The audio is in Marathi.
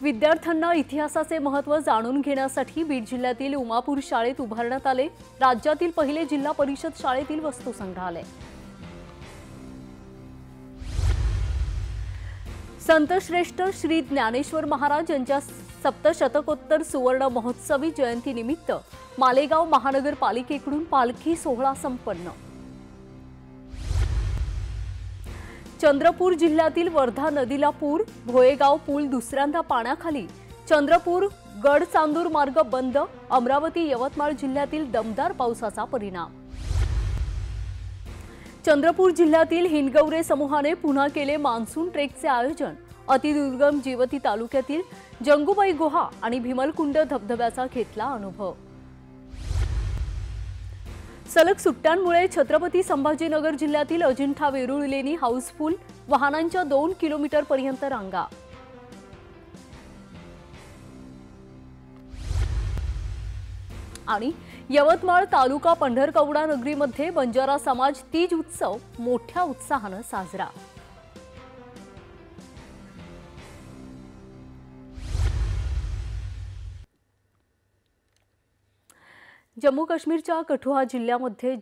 विद्यार्थ्यांना इतिहासाचे महत्त्व जाणून घेण्यासाठी बीड जिल्ह्यातील उमापूर शाळेत उभारण्यात आले राज्यातील पहिले जिल्हा परिषद शाळेतील वस्तू संग्रहालय। संत श्रेष्ठ श्री ज्ञानेश्वर महाराज यांच्या सप्तशतकोत्तर सुवर्ण महोत्सवी जयंतीनिमित्त मालेगाव महानगरपालिकेकडून पालखी सोहळा संपन्न। चंद्रपूर जिल्ह्यातील वर्धा नदीला पूर, भोयेगाव पूल दुसऱ्यांदा पाण्याखाली। चंद्रपूर गडचांदूर मार्ग बंद। अमरावती यवतमाळ जिल्ह्यातील दमदार पावसाचा परिणाम। चंद्रपूर जिल्ह्यातील हिंदगौरे समूहाने पुन्हा केले मान्सून ट्रेकचे आयोजन। अतिदुर्गम जिवती तालुक्यातील जंगूबाई गुहा आणि भीमलकुंड धबधब्याचा घेतला अनुभव। सलग सुट्ट्यांमुळे छत्रपती संभाजीनगर जिल्ह्यातील अजिंठा वेरूळ लेणी हाऊसफुल, वाहनांच्या 2 किलोमीटर पर्यंत रांगा। आणि यवतमाळ तालुका पंढरकवडा नगरीमध्ये बंजारा समाज तीज उत्सव मोठ्या उत्साहाने साजरा। जम्मू काश्मीरच्या कठुआ जिल्ह्यामध्ये